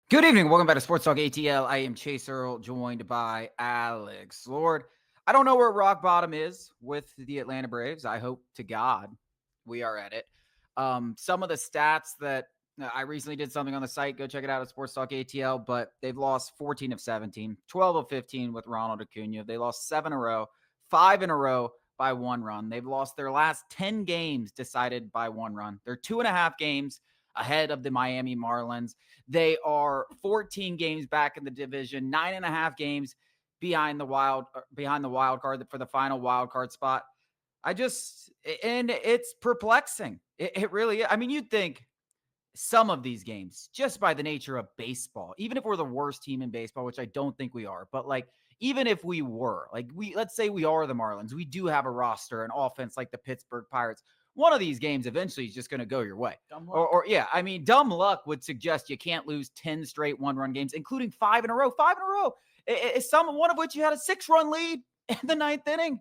Good evening. Welcome back to Sports Talk ATL. I am Chase Earl, joined by Alex Lord. I don't know where rock bottom is with the Atlanta Braves. I hope to God we are at it. Some of the stats that I recently did something on the site. Go check it out at Sports Talk ATL. But they've lost 14 of 17, 12 of 15 with Ronald Acuna. They lost 7 in a row, 5 in a row by 1 run. They've lost their last 10 games decided by 1 run. They're 2.5 games ahead of the Miami Marlins. They are 14 games back in the division, 9.5 games behind the wild card for the final wild card spot. And it's perplexing. It really is. I mean, you'd think some of these games, just by the nature of baseball, even if we're the worst team in baseball, which I don't think we are, but like, even if we were, like, let's say we are the Marlins, we do have a roster, an offense like the Pittsburgh Pirates. One of these games eventually is just going to go your way. I mean, dumb luck would suggest you can't lose 10 straight 1-run games, including 5 in a row. 5 in a row. One of which you had a 6-run lead in the 9th inning.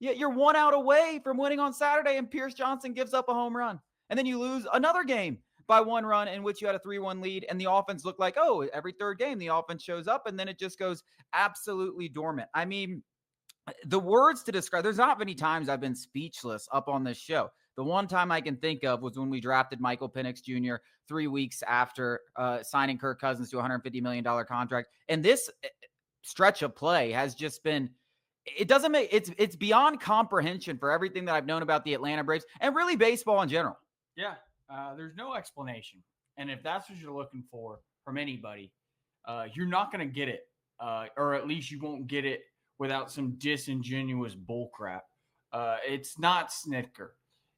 You're 1 out away from winning on Saturday, and Pierce Johnson gives up a home run. And then you lose another game by 1 run in which you had a 3-1 lead, and the offense looked like, oh, every third game the offense shows up, and then it just goes absolutely dormant. I mean, the words to describe, there's not many times I've been speechless up on this show. The one time I can think of was when we drafted Michael Penix Jr. 3 weeks after signing Kirk Cousins to a $150 million contract. And this stretch of play has just been, it's beyond comprehension for everything that I've known about the Atlanta Braves and really baseball in general. Yeah, there's no explanation. And if that's what you're looking for from anybody, you're not going to get it, or at least you won't get it without some disingenuous bullcrap. It's not Snitker.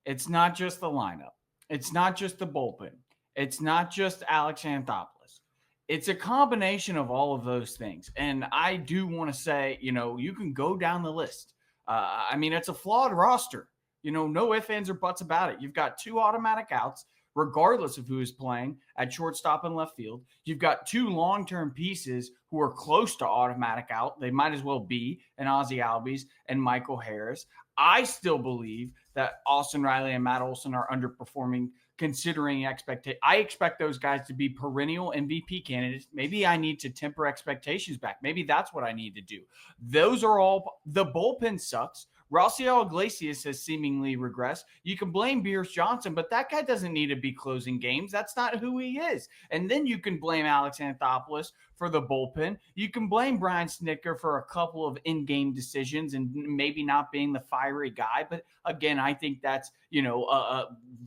It's not just the lineup. It's not just the bullpen. It's not just Alex Anthopoulos. It's a combination of all of those things. And I do want to say, you can go down the list. I mean, it's a flawed roster. No ifs, ands, or buts about it. You've got 2 automatic outs, regardless of who is playing at shortstop and left field. You've got 2 long-term pieces who are close to automatic out. They might as well be an Ozzie Albies and Michael Harris. I still believe that Austin Riley and Matt Olson are underperforming considering expectation. I expect those guys to be perennial MVP candidates. Maybe I need to temper expectations back. Maybe that's what I need to do. Those are all, the bullpen sucks. Raisel Iglesias has seemingly regressed. You can blame Pierce Johnson, but that guy doesn't need to be closing games. That's not who he is. And then you can blame Alex Anthopoulos for the bullpen. You can blame Brian Snitker for a couple of in-game decisions and maybe not being the fiery guy. But again, I think that's,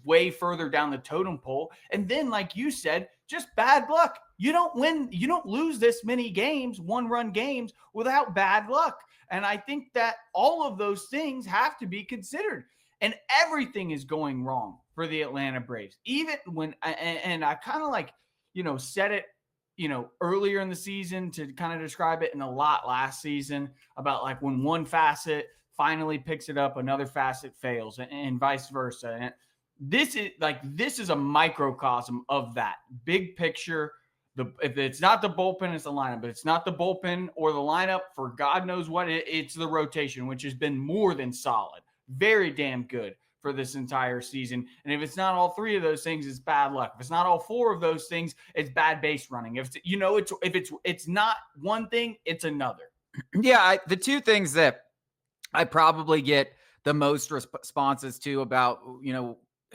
way further down the totem pole. And then, like you said, just bad luck. You don't lose this many games, 1-run games, without bad luck. And I think that all of those things have to be considered. And everything is going wrong for the Atlanta Braves. Even when, and I kind of said it, earlier in the season to kind of describe it, in a lot last season, about like when one facet finally picks it up, another facet fails, and vice versa. And this is a microcosm of that big picture. If it's not the bullpen, it's the lineup. But it's not the bullpen or the lineup for God knows what. It's the rotation, which has been more than solid, very damn good for this entire season. And if it's not all 3 of those things, it's bad luck. If it's not all 4 of those things, it's bad base running. If it's not one thing, it's another. Yeah, the 2 things that I probably get the most responses to about,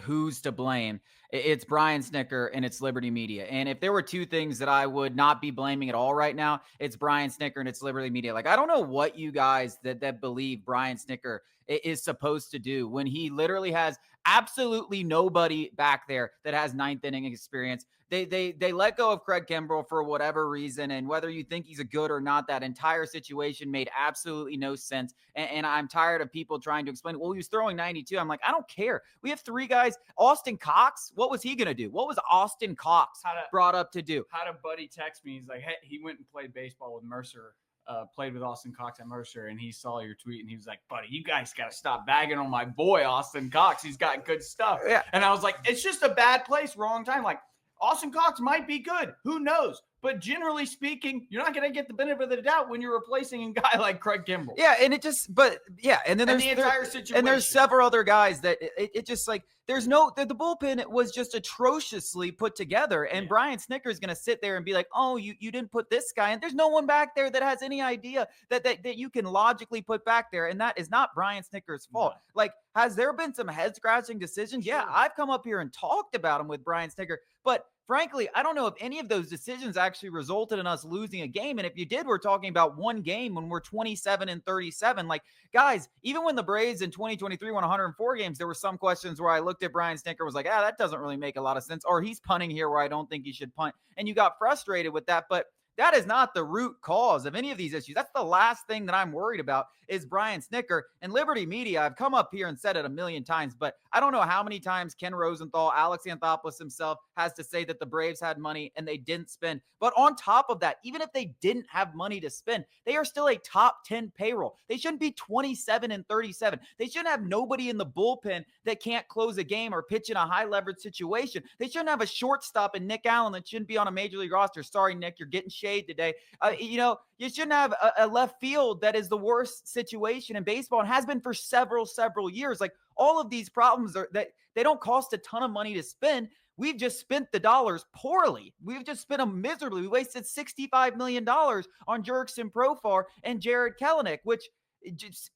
who's to blame, it's Brian Snitker and it's Liberty Media. And if there were 2 things that I would not be blaming at all right now, it's Brian Snitker and it's Liberty Media. Like, I don't know what you guys that believe Brian Snitker is supposed to do when he literally has absolutely nobody back there that has 9th inning experience. They let go of Craig Kimbrell for whatever reason, and whether you think he's a good or not, that entire situation made absolutely no sense. And I'm tired of people trying to explain, well, he was throwing 92. I'm like, I don't care. We have 3 guys. Austin Cox, what was he going to do? What was Austin Cox brought up to do? Had a buddy text me. He's like, hey, he went and played baseball with Mercer. Played with Austin Cox at Mercer, and he saw your tweet, and he was like, buddy, you guys got to stop bagging on my boy, Austin Cox. He's got good stuff. Yeah. And I was like, it's just a bad place, wrong time. Like, Austin Cox might be good. Who knows? But generally speaking, you're not going to get the benefit of the doubt when you're replacing a guy like Craig Kimbrell. Yeah, and it just, but yeah, and then And there's the entire and there's situation. several other guys that it just like there's no the bullpen was just atrociously put together, and Yeah. Brian Snicker is going to sit there and be like, oh, you didn't put this guy, and there's no one back there that has any idea that you can logically put back there, and that is not Brian Snicker's fault. No. Like, has there been some head scratching decisions? Yeah, Sure. I've come up here and talked about them with Brian Snicker, but frankly, I don't know if any of those decisions actually resulted in us losing a game. And if you did, we're talking about one game when we're 27-37. Like, guys, even when the Braves in 2023 won 104 games, there were some questions where I looked at Brian Snicker, was like, that doesn't really make a lot of sense. Or he's punting here where I don't think he should punt. And you got frustrated with that. But that is not the root cause of any of these issues. That's the last thing that I'm worried about is Brian Snicker. And Liberty Media, I've come up here and said it a million times, but I don't know how many times Ken Rosenthal, Alex Anthopoulos himself has to say that the Braves had money and they didn't spend. But on top of that, even if they didn't have money to spend, they are still a top 10 payroll. They shouldn't be 27-37. They shouldn't have nobody in the bullpen that can't close a game or pitch in a high leverage situation. They shouldn't have a shortstop in Nick Allen that shouldn't be on a major league roster. Sorry, Nick, you're getting shade today. You shouldn't have a left field that is the worst situation in baseball and has been for several years. Like, all of these problems are that they don't cost a ton of money to spend. We've just spent the dollars poorly. We've just spent them miserably. We wasted $65 million on Jurickson Profar and Jared Kelenic, which just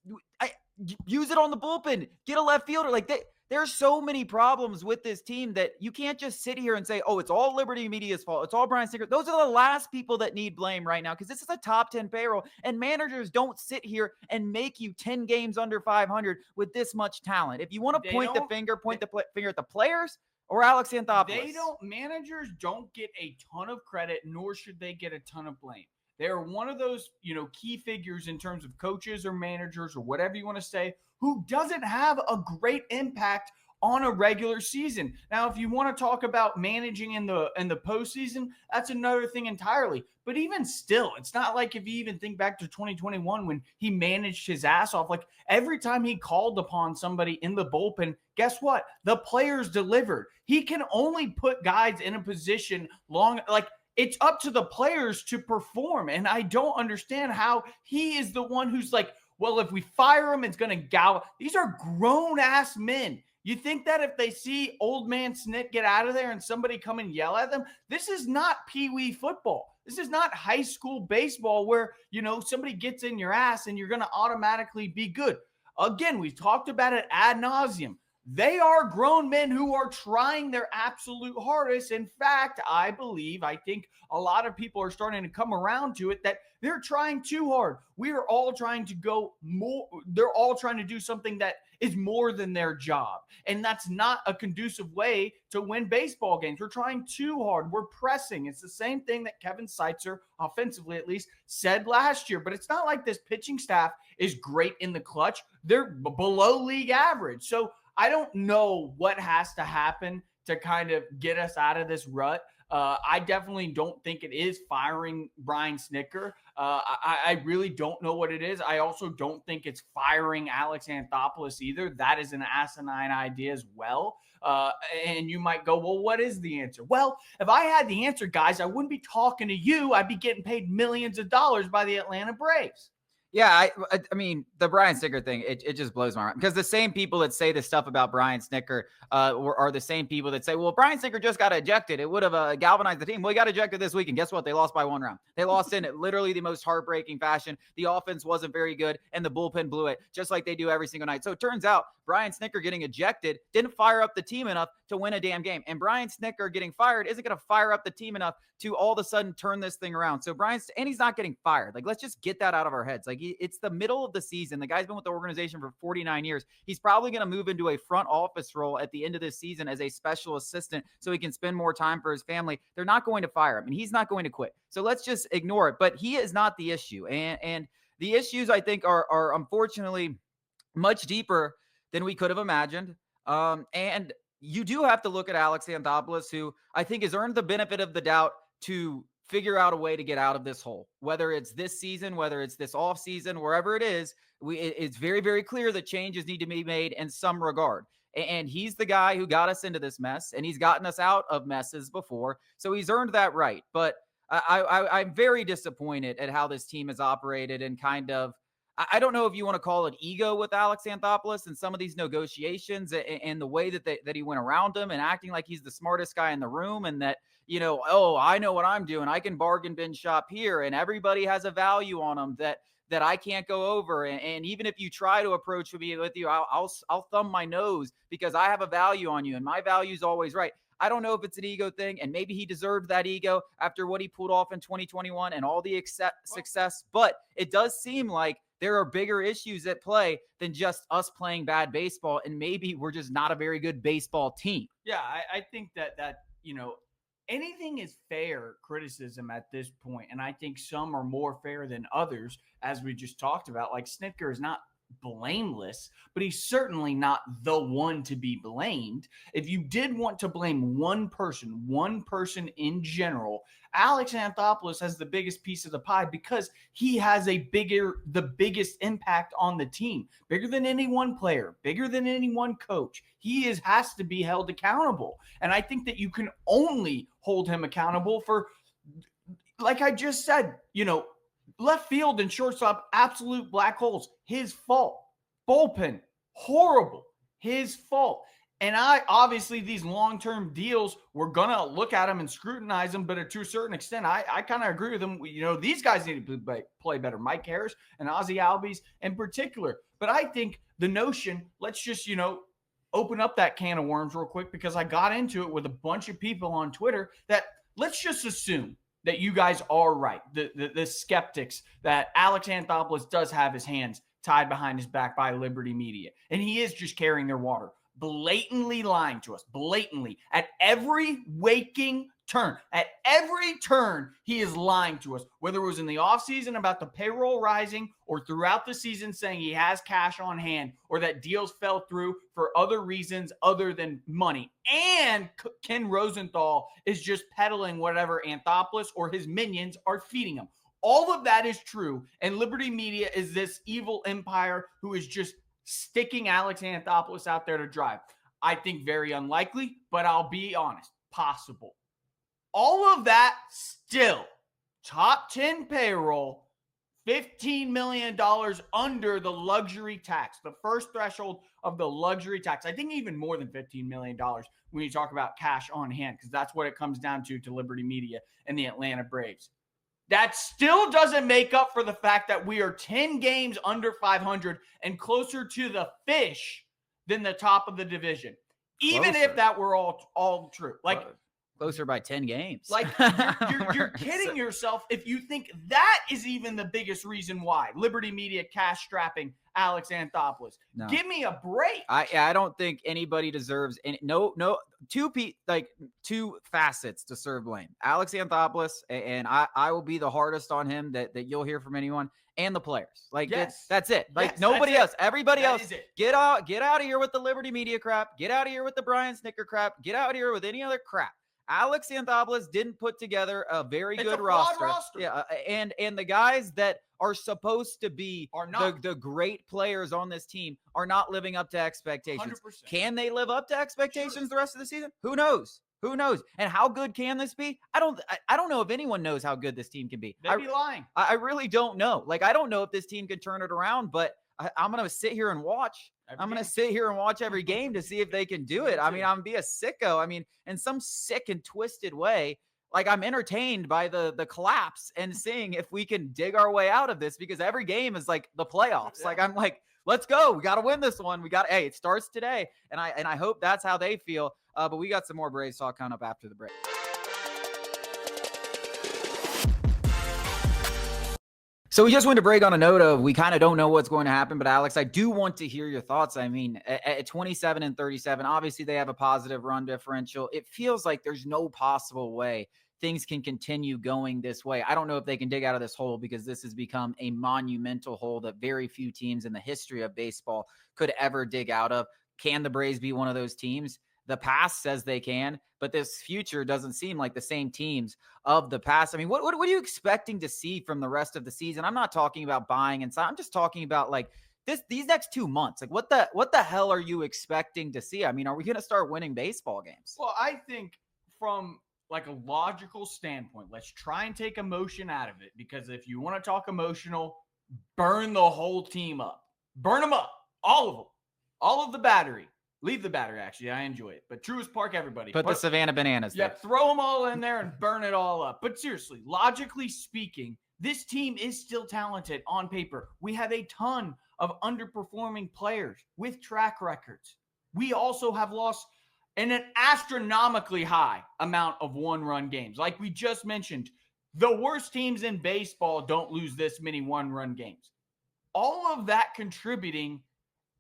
use it on the bullpen. Get a left fielder. Like, there's so many problems with this team that you can't just sit here and say, oh, it's all Liberty Media's fault. It's all Brian Snicker. Those are the last people that need blame right now because this is a top 10 payroll, and managers don't sit here and make you 10 games under 500 with this much talent. If you want to point the finger at the players or Alex Anthopoulos. Managers don't get a ton of credit, nor should they get a ton of blame. They're one of those, key figures in terms of coaches or managers or whatever you want to say, who doesn't have a great impact on a regular season. Now, if you want to talk about managing in the postseason, that's another thing entirely. But even still, it's not like if you even think back to 2021 when he managed his ass off, like every time he called upon somebody in the bullpen, guess what? The players delivered. He can only put guys in a position it's up to the players to perform. And I don't understand how he is the one who's like, well, if we fire him, it's going to gallop. These are grown ass men. You think that if they see old man Snit get out of there and somebody come and yell at them, this is not peewee football. This is not high school baseball where, somebody gets in your ass and you're going to automatically be good. Again, we've talked about it ad nauseum. They are grown men who are trying their absolute hardest. In fact, I think a lot of people are starting to come around to it that they're trying too hard. We are all trying to go more. They're all trying to do something that is more than their job. And that's not a conducive way to win baseball games. We're trying too hard. We're pressing. It's the same thing that Kevin Seitzer, offensively at least, said last year. But it's not like this pitching staff is great in the clutch. They're below league average. So I don't know what has to happen to kind of get us out of this rut. I definitely don't think it is firing Brian Snicker. I really don't know what it is. I also don't think it's firing Alex Anthopoulos either. That is an asinine idea as well. And you might go, well, what is the answer? Well, if I had the answer, guys, I wouldn't be talking to you. I'd be getting paid millions of dollars by the Atlanta Braves. Yeah, I mean, the Brian Snicker thing, it just blows my mind because the same people that say this stuff about Brian Snicker are the same people that say, well, Brian Snicker just got ejected. It would have galvanized the team. Well, he got ejected this week, and guess what? They lost by 1 round. They lost in literally the most heartbreaking fashion. The offense wasn't very good, and the bullpen blew it, just like they do every single night. So it turns out Brian Snicker getting ejected didn't fire up the team enough to win a damn game. And Brian Snicker getting fired isn't going to fire up the team enough to all of a sudden turn this thing around. So and he's not getting fired. Like, let's just get that out of our heads. Like, it's the middle of the season. The guy's been with the organization for 49 years. He's probably going to move into a front office role at the end of this season as a special assistant so he can spend more time for his family. They're not going to fire him, and he's not going to quit. So let's just ignore it. But he is not the issue. And the issues, I think, are unfortunately much deeper than we could have imagined. And you do have to look at Alex Anthopoulos, who I think has earned the benefit of the doubt to figure out a way to get out of this hole, whether it's this season, whether it's this off season, wherever it is. It's very, very clear that changes need to be made in some regard. And he's the guy who got us into this mess, and he's gotten us out of messes before. So he's earned that right. But I'm very disappointed at how this team has operated and kind of. I don't know if you want to call it ego with Alex Anthopoulos and some of these negotiations and the way that he went around him and acting like he's the smartest guy in the room and that, oh, I know what I'm doing. I can bargain bin shop here and everybody has a value on them that I can't go over. And even if you try to approach me with you, I'll thumb my nose because I have a value on you and my value is always right. I don't know if it's an ego thing, and maybe he deserved that ego after what he pulled off in 2021 and all the success. But it does seem like there are bigger issues at play than just us playing bad baseball, and maybe we're just not a very good baseball team. Yeah, I think that anything is fair criticism at this point, and I think some are more fair than others, as we just talked about. Like Snitker is not blameless, but he's certainly not the one to be blamed. If you did want to blame one person in general, Alex Anthopoulos has the biggest piece of the pie because he has the biggest impact on the team, bigger than any one player, bigger than any one coach. He has to be held accountable. And I think that you can only hold him accountable for, like I just said, left field and shortstop, absolute black holes. His fault. Bullpen, horrible. His fault. And obviously these long-term deals, we're going to look at them and scrutinize them, but to a certain extent, I kind of agree with them. These guys need to play better. Mike Harris and Ozzie Albies in particular. But I think the notion, let's just, open up that can of worms real quick because I got into it with a bunch of people on Twitter that let's just assume that you guys are right, the skeptics, that Alex Anthopoulos does have his hands tied behind his back by Liberty Media, and he is just carrying their water, blatantly lying to us, blatantly, at every waking turn. At every turn, he is lying to us, whether it was in the offseason about the payroll rising or throughout the season saying he has cash on hand or that deals fell through for other reasons other than money. And Ken Rosenthal is just peddling whatever Anthopoulos or his minions are feeding him. All of that is true, and Liberty Media is this evil empire who is just sticking Alex Anthopoulos out there to dry. I think very unlikely, but I'll be honest, possible. All of that still, top 10 payroll, $15 million under the luxury tax, the first threshold of the luxury tax. I think even more than $15 million when you talk about cash on hand, because that's what it comes down to Liberty Media and the Atlanta Braves. That still doesn't make up for the fact that we are 10 games under 500 and closer to the fish than the top of the division. Even if that were all true. Like closer by 10 games. Like you're kidding yourself if you think that is even the biggest reason why Liberty Media cash strapping Alex Anthopoulos. No. Give me a break. I don't think anybody deserves any two facets to serve blame. Alex Anthopoulos, and I will be the hardest on him that you'll hear from anyone, and the players. Like yes. That's it. Like yes, nobody else. Everybody else. Get out of here with the Liberty Media crap. Get out of here with the Brian Snitker crap. Get out of here with any other crap. Alex Anthopoulos didn't put together a very good roster. Yeah, and the guys that are supposed to be the great players on this team are not living up to expectations. 100%. Can they live up to expectations the rest of the season? Who knows? Who knows? And how good can this be? I don't know if anyone knows how good this team can be. They'd be lying. I really don't know. Like, I don't know if this team can turn it around, but I'm going to sit here and watch. I'm going to sit here and watch every game to see if they can do it. I mean, I'm going to be a sicko. I mean, in some sick and twisted way, like I'm entertained by the collapse and seeing if we can dig our way out of this because every game is like the playoffs. Yeah. Like, I'm like, let's go. We got to win this one. Hey, it starts today. And I hope that's how they feel. But we got some more Braves talk coming up after the break. So we just went to break on a note of we kind of don't know what's going to happen. But, Alex, I do want to hear your thoughts. I mean, at 27 and 37, obviously they have a positive run differential. It feels like there's no possible way things can continue going this way. I don't know if they can dig out of this hole because this has become a monumental hole that very few teams in the history of baseball could ever dig out of. Can the Braves be one of those teams? The past says they can, but this future doesn't seem like the same teams of the past. I mean, what are you expecting to see from the rest of the season? I'm not talking about buying and I'm just talking about like these next 2 months. Like what the hell are you expecting to see? I mean, are we going to start winning baseball games? Well, I think from like a logical standpoint, let's try and take emotion out of it, because if you want to talk emotional, burn the whole team up. Burn them up. All of them. All of the battery. Leave the battery, actually. I enjoy it. But Truist Park, everybody. Put the Savannah Bananas Yeah, there. throw them all in there and burn it all up. But seriously, logically speaking, this team is still talented on paper. We have a ton of underperforming players with track records. We also have lost an astronomically high amount of one-run games. Like we just mentioned, the worst teams in baseball don't lose this many one-run games. All of that contributing,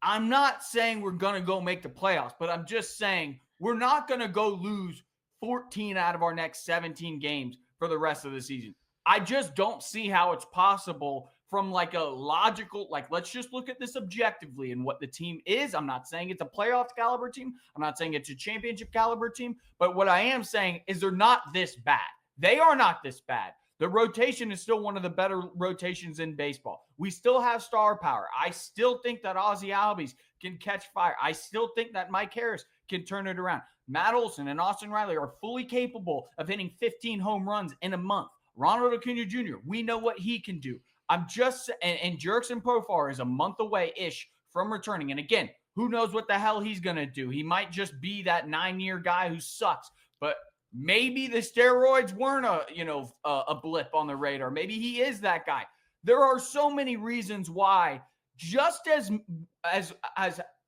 I'm not saying we're going to go make the playoffs, but I'm just saying we're not going to go lose 14 out of our next 17 games for the rest of the season. I just don't see how it's possible from like a logical, like, let's just look at this objectively and what the team is. I'm not saying it's a playoff caliber team. I'm not saying it's a championship caliber team. But what I am saying is they're not this bad. They are not this bad. The rotation is still one of the better rotations in baseball. We still have star power. I still think that Ozzie Albies can catch fire. I still think that Mike Harris can turn it around. Matt Olson and Austin Riley are fully capable of hitting 15 home runs in a month. Ronald Acuna Jr., we know what he can do. I'm just, and Jurickson Profar is a month away-ish from returning. And again, who knows what the hell he's going to do? He might just be that 9-year guy who sucks. But maybe the steroids weren't a blip on the radar. Maybe he is that guy. There are so many reasons why, just as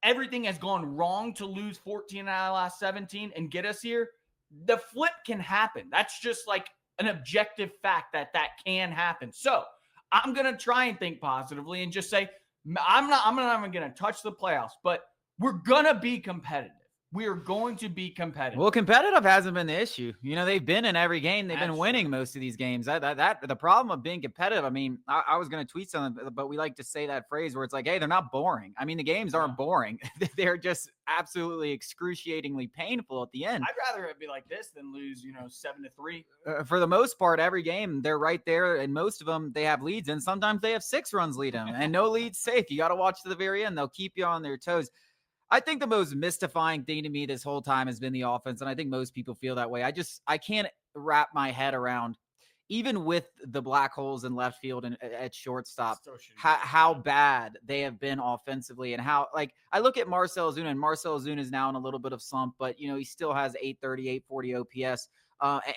everything has gone wrong to lose 14 out of the last 17 and get us here, the flip can happen. That's just like an objective fact that can happen. So I'm going to try and think positively and just say, I'm not even going to touch the playoffs, but we're going to be competitive. We are going to be competitive. Well, competitive hasn't been the issue. You know, they've been in every game. They've been winning most of these games. That the problem of being competitive. I mean, I was going to tweet something, but we like to say that phrase where it's like, hey, they're not boring. I mean, the games aren't boring. They're just absolutely excruciatingly painful at the end. I'd rather it be like this than lose, 7-3. For the most part, every game they're right there, and most of them they have leads, and sometimes they have 6 runs lead them, and no lead's safe. You got to watch to the very end. They'll keep you on their toes. I think the most mystifying thing to me this whole time has been the offense, and I think most people feel that way. I can't wrap my head around, even with the black holes in left field and at shortstop, how bad they have been offensively, and how, like, I look at Marcell Ozuna, and Marcell Ozuna is now in a little bit of slump, but, he still has 830, 840 OPS.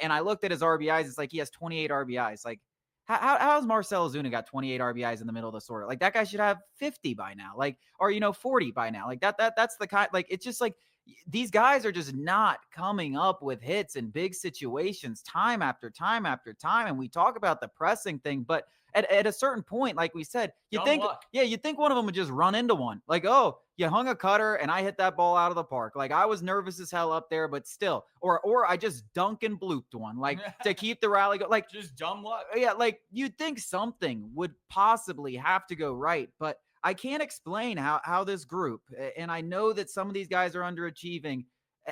And I looked at his RBIs. It's like he has 28 RBIs. Like, how has Marcell Ozuna got 28 RBIs in the middle of the order? Like, that guy should have 50 by now, like, or 40 by now. Like that's the kind. Like, it's just like these guys are just not coming up with hits in big situations time after time after time. And we talk about the pressing thing, but at a certain point, like we said, you think one of them would just run into one. Like, oh, you hung a cutter and I hit that ball out of the park. Like, I was nervous as hell up there, but still, or I just dunk and blooped one, like, to keep the rally go. Like, just dumb luck. Yeah, like, you'd think something would possibly have to go right, but I can't explain how this group, and I know that some of these guys are underachieving,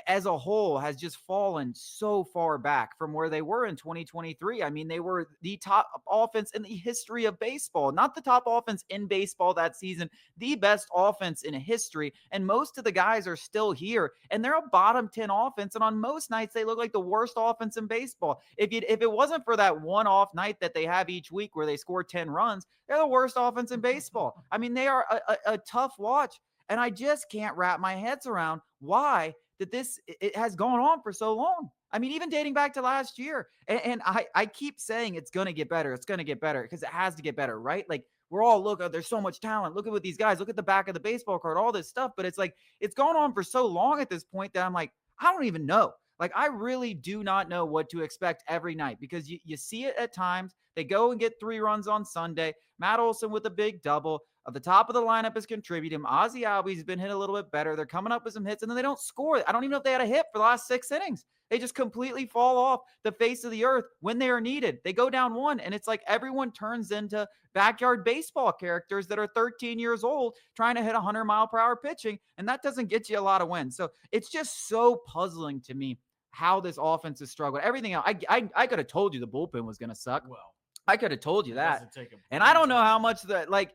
as a whole has just fallen so far back from where they were in 2023. I mean, they were the top offense in the history of baseball, not the top offense in baseball that season, the best offense in history. And most of the guys are still here, and they're a bottom 10 offense. And on most nights, they look like the worst offense in baseball. If it wasn't for that one-off night that they have each week where they score 10 runs, they're the worst offense in baseball. I mean, they are a tough watch. And I just can't wrap my head around why that it has gone on for so long. I mean, even dating back to last year. And I keep saying it's going to get better. It's going to get better because it has to get better, right? Like, we're all, look, there's so much talent. Look at what these guys, look at the back of the baseball card, all this stuff. But it's like, it's gone on for so long at this point that I'm like, I don't even know. Like, I really do not know what to expect every night, because you see it at times. They go and get 3 runs on Sunday. Matt Olson with a big double. At the top of the lineup is contributing. Ozzie Albies has been hit a little bit better. They're coming up with some hits, and then they don't score. I don't even know if they had a hit for the last 6 innings. They just completely fall off the face of the earth when they are needed. They go down 1, and it's like everyone turns into backyard baseball characters that are 13 years old trying to hit 100-mile-per-hour pitching, and that doesn't get you a lot of wins. So it's just so puzzling to me how this offense has struggled. Everything else, I could have told you the bullpen was going to suck. Well, I could have told you that. And I don't know how much the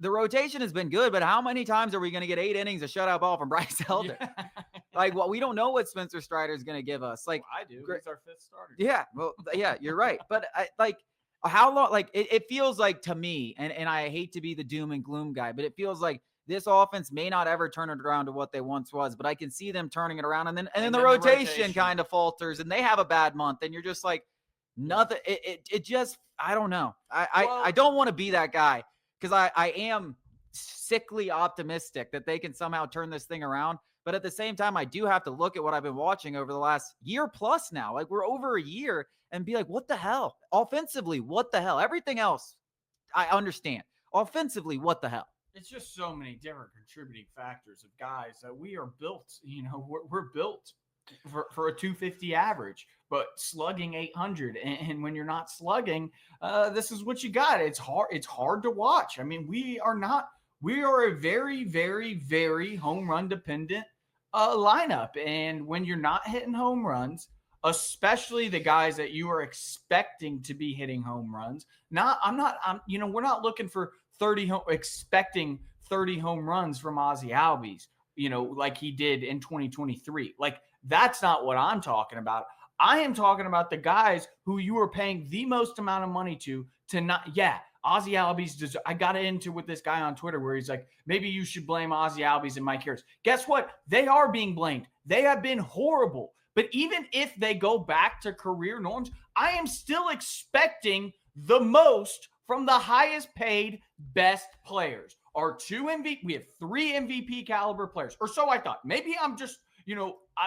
rotation has been good, but how many times are we going to get 8 innings of shutout ball from Bryce Elder? Like, well, we don't know what Spencer Strider is going to give us. Like, I do. He's our 5th starter. Yeah, well, yeah, you're right. But how long? Like, it feels like to me, and I hate to be the doom and gloom guy, but it feels like this offense may not ever turn it around to what they once was. But I can see them turning it around, and then the rotation kind of falters, and they have a bad month, and you're just like, nothing. It just, I don't know. I don't want to be that guy, because I am sickly optimistic that they can somehow turn this thing around. But at the same time, I do have to look at what I've been watching over the last year plus now. Like, we're over a year, and be like, what the hell? Offensively, what the hell? Everything else, I understand. Offensively, what the hell? It's just so many different contributing factors of guys that we are built. We're built for a 250 average, but slugging 800. And when you're not slugging, this is what you got. It's hard. It's hard to watch. I mean, we are a very, very, very home run dependent lineup. And when you're not hitting home runs, especially the guys that you are expecting to be hitting home runs, we're not looking for expecting 30 home runs from Ozzie Albies, like he did in 2023. Like, that's not what I'm talking about. I am talking about the guys who you are paying the most amount of money to not, Ozzie Albies. I got into with this guy on Twitter where he's like, maybe you should blame Ozzie Albies and Mike Harris. Guess what? They are being blamed. They have been horrible. But even if they go back to career norms, I am still expecting the most from the highest paid, best players. Our 2 MVP, we have 3 MVP caliber players, or so I thought. Maybe I'm just,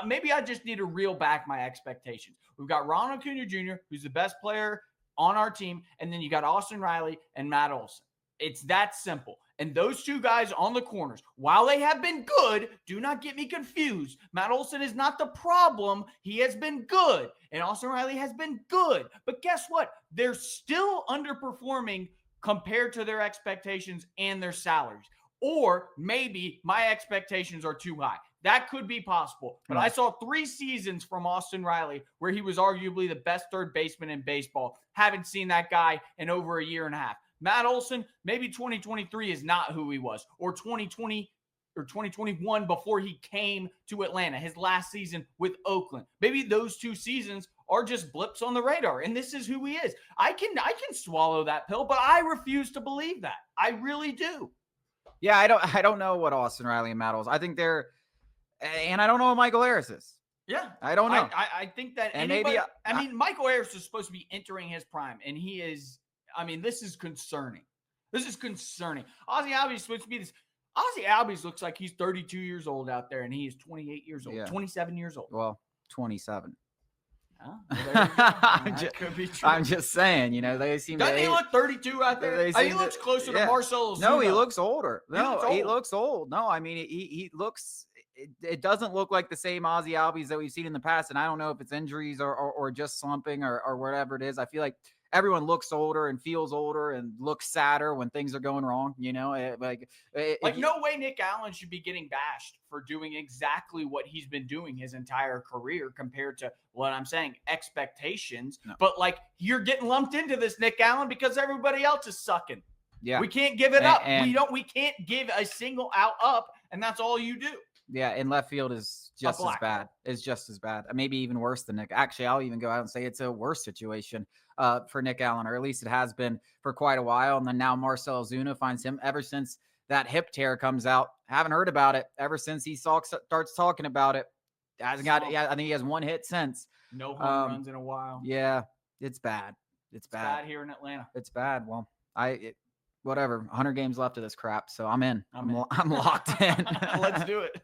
maybe I just need to reel back my expectations. We've got Ronald Acuna Jr., who's the best player on our team, and then you got Austin Riley and Matt Olson. It's that simple. And those 2 guys on the corners, while they have been good, do not get me confused. Matt Olson is not the problem. He has been good. And Austin Riley has been good. But guess what? They're still underperforming compared to their expectations and their salaries. Or maybe my expectations are too high. That could be possible. But I saw 3 seasons from Austin Riley where he was arguably the best third baseman in baseball. Haven't seen that guy in over a year and a half. Matt Olson, maybe 2023 is not who he was, or 2020 or 2021 before he came to Atlanta, his last season with Oakland. Maybe those 2 seasons are just blips on the radar, and this is who he is. I can swallow that pill, but I refuse to believe that. I really do. Yeah, I don't know what Austin Riley and Matt Olson. I think they're, and I don't know what Michael Harris is. Yeah, I don't know. I think that and anybody, Michael Harris is supposed to be entering his prime, and he is. I mean, this is concerning. Ozzie Albies is supposed to be this. Ozzie Albies looks like he's 32 years old out there, and he is 28 years old, 27 years old. Well, 27. Oh, well, I'm just saying, they seem. Doesn't he look 32 out there? He looks closer to Marcell Ozuna. No, he looks older. He looks old. No, I mean, he looks. It doesn't look like the same Ozzie Albies that we've seen in the past, and I don't know if it's injuries or just slumping or whatever it is. I feel like everyone looks older and feels older and looks sadder when things are going wrong. No way Nick Allen should be getting bashed for doing exactly what he's been doing his entire career compared to what I'm saying, expectations. No. But you're getting lumped into this, Nick Allen, because everybody else is sucking. Yeah. We can't give it up. We can't give a single out up, and that's all you do. Yeah, and left field is just as bad. It's just as bad. Maybe even worse than Nick. Actually, I'll even go out and say it's a worse situation for Nick Allen, or at least it has been for quite a while. And then now Marcell Ozuna finds him ever since that hip tear comes out. Haven't heard about it ever since he starts talking about it. Hasn't got. Yeah, I think he has 1 hit since. No home runs in a while. Yeah, it's bad. It's bad here in Atlanta. It's bad. Well, whatever. 100 games left of this crap, so I'm in. I'm locked in. Let's do it.